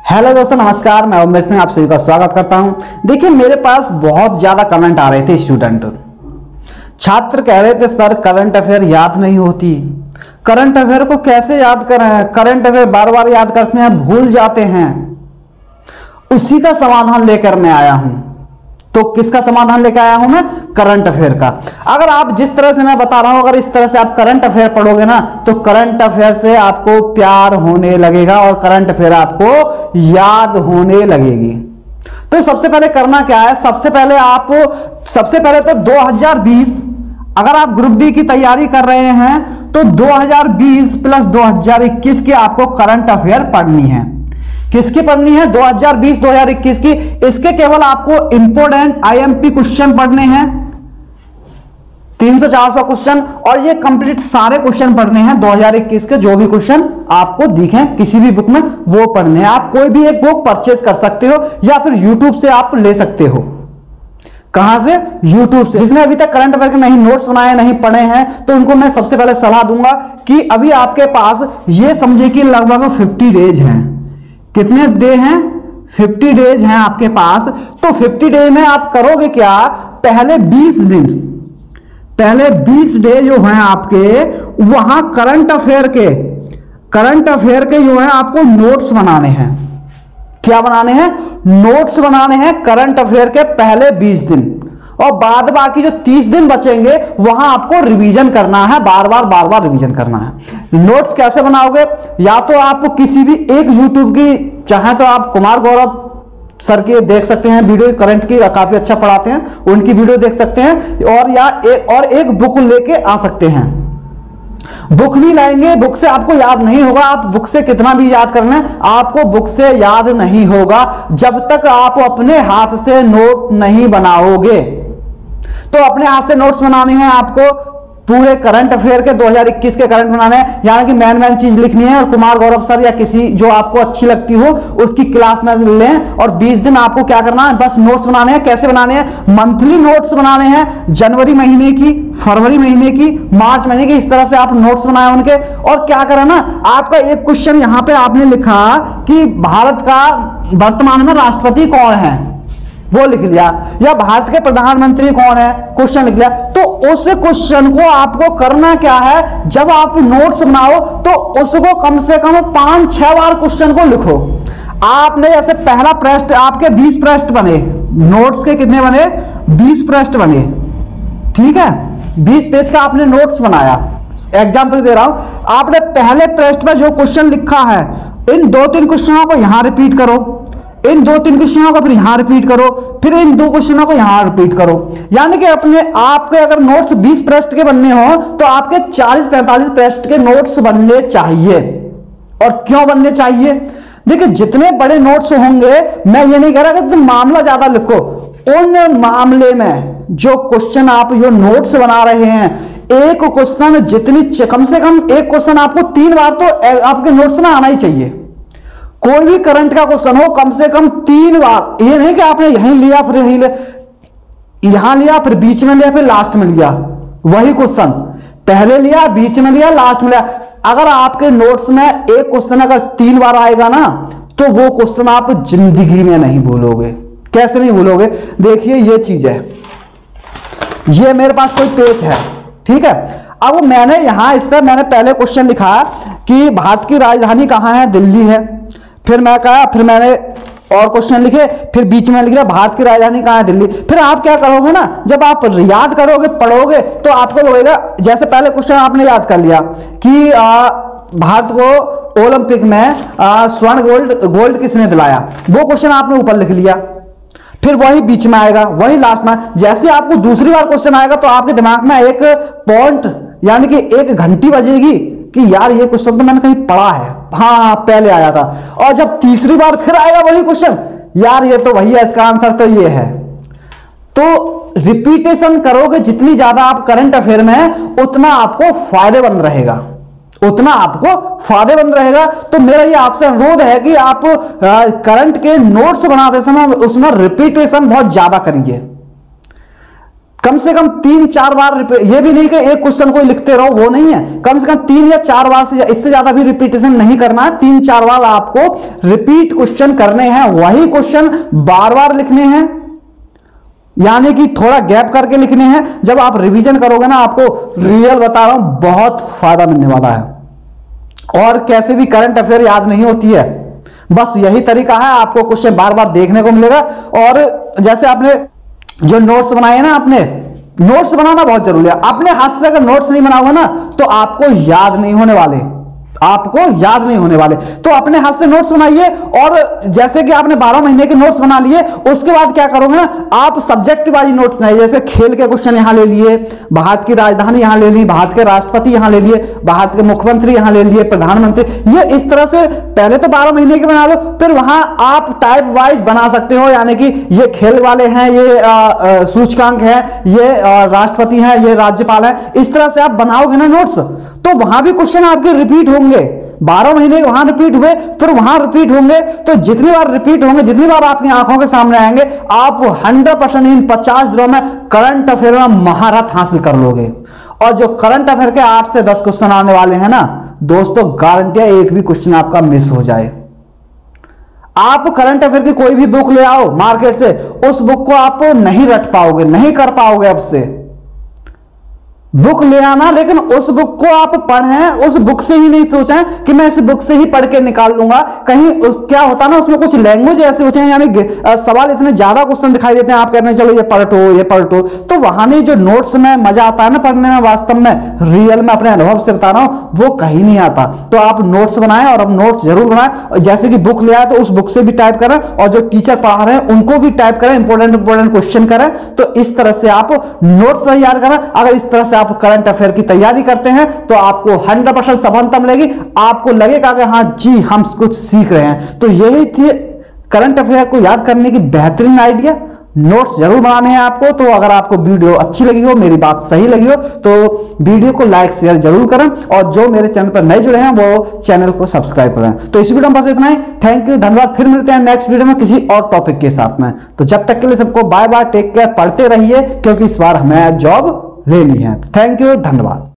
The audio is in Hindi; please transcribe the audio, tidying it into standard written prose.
हेलो दोस्तों, नमस्कार। मैं उमेश सिंह आप सभी का स्वागत करता हूं। देखिए, मेरे पास बहुत ज़्यादा कमेंट आ रहे थे। स्टूडेंट छात्र कह रहे थे, सर करंट अफेयर याद नहीं होती, करंट अफेयर को कैसे याद करें, करंट अफेयर बार बार याद करते हैं, भूल जाते हैं। उसी का समाधान लेकर मैं आया हूं। तो किसका समाधान लेकर आया हूं मैं? करंट अफेयर का। अगर आप जिस तरह से मैं बता रहा हूं, अगर इस तरह से आप करंट अफेयर पढ़ोगे ना, तो करंट अफेयर से आपको प्यार होने लगेगा और करंट अफेयर आपको याद होने लगेगी। तो सबसे पहले करना क्या है? सबसे पहले तो 2020, अगर आप ग्रुप डी की तैयारी कर रहे हैं तो 2020 प्लस 2021 की आपको करंट अफेयर पढ़नी है। किसकी पढ़नी है? 2020 2021 की। इसके केवल आपको इंपोर्टेंट आईएमपी क्वेश्चन पढ़ने हैं, 300-400 क्वेश्चन, और ये कंप्लीट सारे क्वेश्चन पढ़ने हैं 2021 के। जो भी क्वेश्चन आपको दिखें किसी भी बुक में वो पढ़ने हैं। आप कोई भी एक बुक परचेज कर सकते हो या फिर यूट्यूब से आप ले सकते हो। कहां से? यूट्यूब से। जिसने अभी तक करंट अफेयर के नहीं नोट्स बनाए, नहीं पढ़े हैं, तो उनको मैं सबसे पहले सलाह दूंगा कि अभी आपके पास ये समझे कि लगभग 50 डेज हैं। कितने डे हैं? 50 डेज हैं आपके पास। तो 50 डेज में आप करोगे क्या? पहले 20 डे जो हैं आपके, वहां करंट अफेयर के जो है आपको नोट्स बनाने हैं। क्या बनाने हैं? नोट्स बनाने हैं करंट अफेयर के पहले 20 दिन, और बाद बाकी जो 30 दिन बचेंगे वहां आपको रिवीजन करना है, बार बार रिवीजन करना है। नोट्स कैसे बनाओगे? या तो आप किसी भी एक यूट्यूब की, चाहे तो आप कुमार गौरव सर के देख सकते हैं वीडियो, करंट की काफी अच्छा पढ़ाते हैं, उनकी वीडियो देख सकते हैं, और एक बुक लेके आ सकते हैं। बुक भी लाएंगे, बुक से आपको याद नहीं होगा। आप बुक से कितना भी याद करना है, आपको बुक से याद नहीं होगा जब तक आप अपने हाथ से नोट नहीं बनाओगे। तो अपने हाथ से नोट्स बनाने हैं आपको, पूरे करंट अफेयर के 2021 के करंट बनाने हैं, यानी कि मेन चीज लिखनी है, और कुमार गौरव सर या किसी जो आपको अच्छी लगती हो उसकी क्लास में लें, और 20 दिन आपको क्या करना है? बस नोट्स बनाने हैं। कैसे बनाने हैं? मंथली नोट्स बनाने हैं, जनवरी महीने की, फरवरी महीने की, मार्च महीने की, इस तरह से आप नोट्स बनाए उनके। और क्या करें ना, आपका एक क्वेश्चन यहां पे आपने लिखा कि भारत का वर्तमान में राष्ट्रपति कौन है, वो लिख लिया, या भारत के प्रधानमंत्री कौन है, क्वेश्चन लिख लिया। तो उस क्वेश्चन को आपको करना क्या है? जब आप नोट्स बनाओ तो उसको कम से कम 5-6 बार क्वेश्चन को लिखो। आपने जैसे पहला पृष्ठ, आपके 20 पृष्ठ बने, नोट्स के कितने बने? 20 पृष्ठ बने, ठीक है। 20 पेज का आपने नोट्स बनाया। एग्जाम्पल दे रहा हूं, आपने पहले पृष्ठ में जो क्वेश्चन लिखा है, इन 2-3 क्वेश्चनों को यहां रिपीट करो, इन 2-3 क्वेश्चनों को फिर यहां रिपीट करो, फिर इन 2 क्वेश्चनों को यहां रिपीट करो। यानी कि आपके अगर नोट्स 20 पृष्ठ के बनने हो तो आपके 40-45 पृष्ठ के नोट्स बनने चाहिए। और क्यों बनने चाहिए? देखिए, जितने बड़े नोट्स होंगे, मैं ये नहीं कह रहा कि तुम मामला ज्यादा लिखो, उन मामले में जो क्वेश्चन आप जो नोट्स बना रहे हैं, एक क्वेश्चन जितनी, कम से कम एक क्वेश्चन आपको 3 बार तो आपके नोट्स में आना ही चाहिए। कोई भी करंट का क्वेश्चन हो, कम से कम 3 बार। ये नहीं कि आपने यहीं लिया, फिर यहां लिया, फिर बीच में लिया, फिर लास्ट में लिया। वही क्वेश्चन पहले लिया, बीच में लिया, लास्ट में लिया। अगर आपके नोट्स में एक क्वेश्चन अगर 3 बार आएगा ना, तो वो क्वेश्चन आप जिंदगी में नहीं भूलोगे। कैसे नहीं भूलोगे? देखिए, ये चीज है, ये मेरे पास कोई पेज है, ठीक है। अब मैंने यहां इस पर मैंने पहले क्वेश्चन लिखा कि भारत की राजधानी कहां है? दिल्ली है। फिर मैंने और क्वेश्चन लिखे, फिर बीच में लिख दिया भारत की राजधानी कहां है? दिल्ली। फिर आप क्या करोगे ना, जब आप याद करोगे, पढ़ोगे, तो आपको लगेगा, जैसे पहले क्वेश्चन आपने याद कर लिया कि भारत को ओलंपिक में स्वर्ण गोल्ड किसने दिलाया, वो क्वेश्चन आपने ऊपर लिख लिया। फिर वही बीच में आएगा, वही लास्ट में। जैसे आपको दूसरी बार क्वेश्चन आएगा तो आपके दिमाग में एक पॉइंट, यानी कि एक घंटी बजेगी कि यार ये क्वेश्चन तो मैंने कहीं पढ़ा है, हाँ पहले आया था। और जब तीसरी बार फिर आएगा वही क्वेश्चन, यार ये तो वही है, इसका आंसर तो ये है। तो रिपीटेशन करोगे जितनी ज्यादा आप करंट अफेयर में, उतना आपको फायदेमंद रहेगा, तो मेरा ये आपसे अनुरोध है कि आप करंट के नोट्स बनाते समय उसमें रिपीटेशन बहुत ज्यादा करिए। कम से कम 3-4 बार ये भी नहीं कि एक क्वेश्चन को लिखते रहो, वो नहीं है, कम से कम 3 या 4 बार से इससे ज्यादा भी रिपीटेशन नहीं करना है। 3-4 बार आपको रिपीट क्वेश्चन करने हैं, वही क्वेश्चन बार बार लिखने हैं, यानी कि थोड़ा गैप करके लिखने हैं। जब आप रिवीजन करोगे ना, आपको रियल बता रहा हूं बहुत फायदा मिलने वाला है। और कैसे भी करंट अफेयर याद नहीं होती है, बस यही तरीका है, आपको क्वेश्चन बार बार देखने को मिलेगा। और जैसे आपने जो नोट्स बनाए ना, आपने नोट्स बनाना बहुत जरूरी है। अपने हाथ से अगर नोट्स नहीं बनाओगे ना तो आपको याद नहीं होने वाले, आपको याद नहीं होने वाले। तो अपने हाथ से नोट्स बनाइए, और जैसे कि आपने 12 महीने के नोट्स बना लिए, उसके बाद क्या करोगे ना, आप सब्जेक्ट वाइज नोट बनाइए। जैसे खेल के क्वेश्चन यहां ले लिए, भारत की राजधानी यहां ले ली, भारत के राष्ट्रपति यहां ले लिए, भारत के मुख्यमंत्री यहां ले लिए, प्रधानमंत्री, ये इस तरह से पहले तो 12 महीने के बना लो, फिर वहां आप टाइप वाइज बना सकते हो, यानी कि ये खेल वाले हैं, ये सूचकांक है, ये राष्ट्रपति हैं, ये राज्यपाल है। इस तरह से आप बनाओगे ना नोट्स, तो वहां भी क्वेश्चन आपके रिपीट होंगे। 12 महीने वहां रिपीट हुए, फिर वहां रिपीट होंगे, तो जितनी बार रिपीट होंगे, जितनी बार आपकी आंखों के सामने आएंगे, आप 100% इन 50 दिनों में करंट अफेयर में महारत हासिल कर लोगे। और जो करंट अफेयर के 8 से 10 क्वेश्चन आने वाले हैं ना दोस्तों, गारंटी है एक भी क्वेश्चन आपका मिस हो जाए। आप करंट अफेयर की कोई भी बुक ले आओ मार्केट से, उस बुक को आप नहीं रट पाओगे, नहीं कर पाओगे। अब से बुक ले आना, लेकिन उस बुक को आप पढ़ें, उस बुक से ही नहीं सोचें कि मैं इस बुक से ही पढ़ के निकाल लूंगा। कहीं क्या होता ना, उसमें कुछ लैंग्वेज ऐसे होते हैं, यानी सवाल इतने ज्यादा क्वेश्चन दिखाई देते हैं, आप कहते हैं चलो ये पलटो ये पलटो, तो वहां नहीं, जो नोट्स में मजा आता है ना पढ़ने में, वास्तव में रियल में अपने अनुभव से बता रहा हूं, वो कहीं नहीं आता। तो आप नोट्स बनाएं, और अब नोट्स जरूर बनाएं। जैसे कि बुक ले आए तो उस बुक से भी टाइप करें, और जो टीचर पढ़ा रहे हैं उनको भी टाइप करें, इंपॉर्टेंट क्वेश्चन करें। तो इस तरह से आप नोट्स तैयार करें। अगर इस तरह से आप करंट अफेयर की तैयारी करते हैं तो आपको 100% सफलता मिलेगी। आपको लगेगा कि हाँ जी हम कुछ सीख रहे हैं। तो यही थी करंट अफेयर को याद करने की बेहतरीन आइडिया। नोट्स जरूर बनाने हैं आपको। तो अगर आपको वीडियो अच्छी लगी हो, मेरी बात सही लगी हो, तो वीडियो को लाइक शेयर जरूर करें, और जो मेरे चैनल पर नए जुड़े हैं वो चैनल को सब्सक्राइब करें। तो इस वीडियो में बस इतना ही। थैंक यू, धन्यवाद। फिर मिलते हैं नेक्स्ट वीडियो में किसी और टॉपिक के साथ में। तो जब तक के लिए सबको बाय बाय, टेक केयर, पढ़ते रहिए, क्योंकि इस बार हमें जॉब लेनी है। थैंक यू, धन्यवाद।